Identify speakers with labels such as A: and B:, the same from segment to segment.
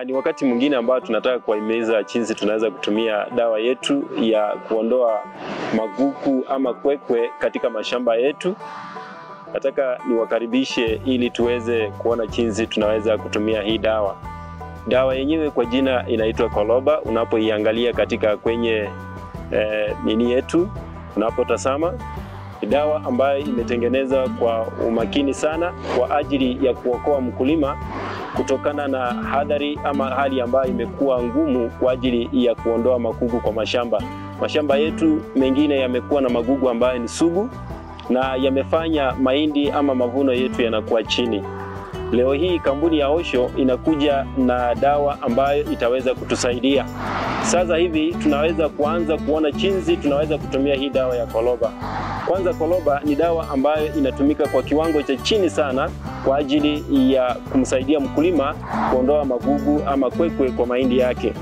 A: Ni wakati mwingine ambao tunataka kuhimiza jinsi tunaweza kutumia dawa yetu ya kuondoa magugu ama kwekwe katika mashamba yetu. Nataka niwakaribishe ili tuweze kuona jinsi tunaweza kutumia hii dawa. Dawa yenyewe kwa jina inaitwa Coloba. Unapoiangalia katika kwenye nini yetu, unapotazama, dawa ambayo imetengenezwa kwa umakini sana kwa ajili ya kuokoa mkulima kutokana na hadhari ama hali ambayo imekuwa ngumu kwa ajili ya kuondoa magugu kwa mashamba. Mashamba yetu mengine yamekuwa na magugu ambayo ni sugu na yamefanya mahindi ama mavuno yetu yanakuwa chini. Leo hii kampuni ya Osho inakuja na dawa ambayo itaweza kutusaidia. Sasa hivi tunaweza kuanza kuona jinsi tunaweza kutumia hii dawa ya Coloba. Kwanza, Coloba ni dawa ambayo inatumika kwa kiwango cha chini sana kwa ajili ya kumsaidia mkulima kuondoa magugu ama kwekwe kwa mahindi yake.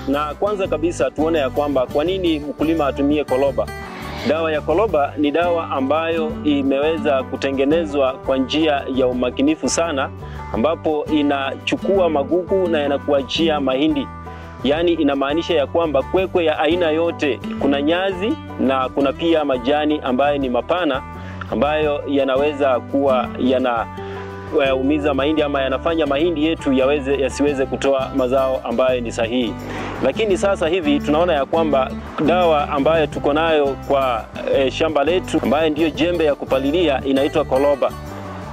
A: Na kwanza kabisa tuone ya kwamba kwa nini mkulima atumie Coloba. Dawa ya Coloba ni dawa ambayo imeweza kutengenezwa kwa njia ya umakinifu sana, ambapo inachukua magugu na yanakuachia mahindi. Yaani inamaanisha ya kwamba kwekwe ya aina yote, kuna nyazi na kuna pia majani ambayo ni mapana, ambayo yanaweza kuwa yanaumiza mahindi ama yanafanya mahindi yetu yasiweze kutoa mazao ambayo ni sahihi. Lakini sasa hivi tunaona ya kwamba dawa ambayo tuko nayo kwa shamba letu ambayo ndiyo jembe ya kupalilia inaitwa Coloba.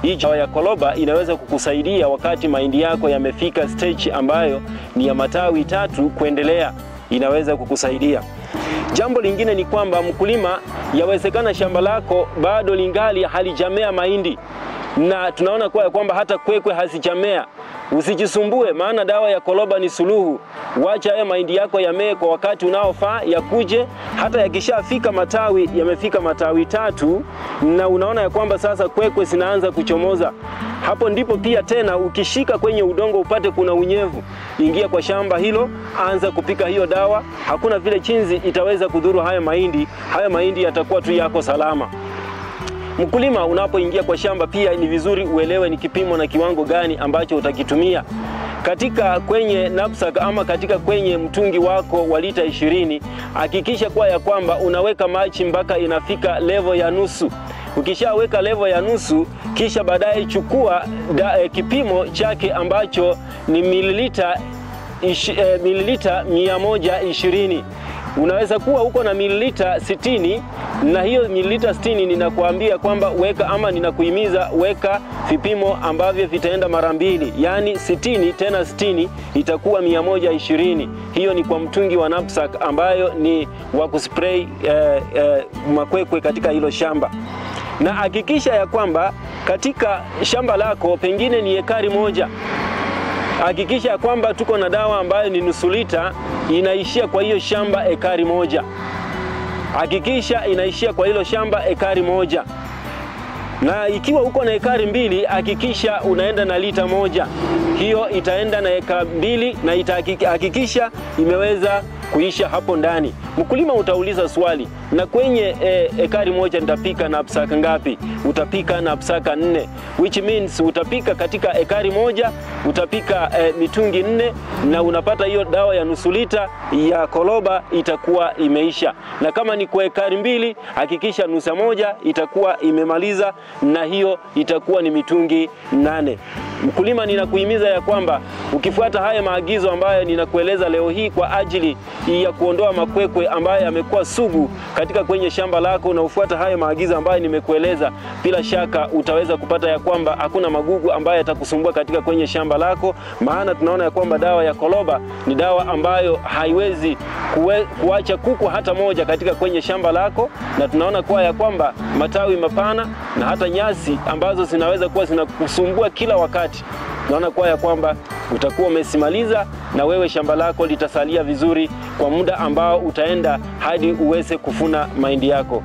A: Hii dawa ya Coloba inaweza kukusaidia wakati mahindi yako yamefika stage ambayo ni ya matawi 3 kuendelea, inaweza kukusaidia. Jambo lingine ni kwamba mkulima, yawezekana shamba lako bado lingali halijamea mahindi na tunaona kwamba hata kwekwe hazijamea. Usijisumbue, maana dawa ya Coloba ni suluhu. Wacha haya mahindi yako yamee kwa wakati unaofaa, yakuje hata yakishafika matawi, yamefika matawi 3 na unaona ya kwamba sasa kwekwe zinaanza kuchomoza. Hapo ndipo pia tena ukishika kwenye udongo upate kuna unyevu, ingia kwa shamba hilo, anza kupika hiyo dawa. Hakuna vile chinzi itaweza kudhuru haya mahindi. Haya mahindi yatakuwa tu yako salama. Mkulima, unapoingia kwa shamba pia ni vizuri uelewe ni kipimo na kiwango gani ambacho utakitumia. Katika kwenye knapsack ama katika kwenye mtungi wako wa lita 20, hakikisha ya kwamba unaweka maji mpaka inafika level ya nusu. Ukishaweka level ya nusu, kisha baadaye chukua kipimo chake ambacho ni mililita 120. Unaweza kuwa uko na mililita 60, na hiyo mililita 60 ninakuambia kwamba weka ama ninakuhimiza weka vipimo ambavyo vitaenda mara 2. Yaani 60 tena 60 itakuwa 120. Hiyo ni kwa mtungi wa knapsack ambayo ni wa kuspray makwekwe katika hilo shamba. Na hakikisha ya kwamba katika shamba lako pengine ni ekari 1. Hakikisha ya kwamba tuko na dawa ambayo ni nusu lita inaishia kwa hiyo shamba ekari 1. Hakikisha inaishia kwa hilo shamba ekari 1. Na ikiwa uko na ekari 2, hakikisha unaenda na lita 1. Hiyo itaenda na ekari 2 na hakikisha imeweza kuisha hapo ndani. Mkulima, utauliza swali, na kwenye ekari 1 nitapika knapsack ngapi? Utapika knapsack 4, which means utapika katika ekari 1 utapika mitungi 4, na unapata hiyo dawa ya nusu lita ya Coloba itakuwa imeisha. Na kama ni kwa ekari 2, hakikisha nusu 1 itakuwa imemaliza, na hiyo itakuwa ni mitungi 8. Mkulima, ninakuhimiza ya kwamba ukifuata haya maagizo ambayo ninakueleza leo hii kwa ajili ya kuondoa makwekwe ambayo yamekuwa sugu katika kwenye shamba lako, na ufuata haya maagizo ambayo nimekueleza, bila shaka utaweza kupata ya kwamba hakuna magugu ambayo yatakusumbua katika kwenye shamba lako. Maana tunaona ya kwamba dawa ya Coloba ni dawa ambayo haiwezi kuacha kuku hata moja katika kwenye shamba lako, na tunaona ya kwamba matawi mapana na hata nyasi ambazo zinaweza kuwa zinakusumbua kila wakati. Naona ya kwamba utakuwa umesimaliza, na wewe shamba lako litasalia vizuri kwa muda ambao utaenda hadi uweze kufuna mahindi yako.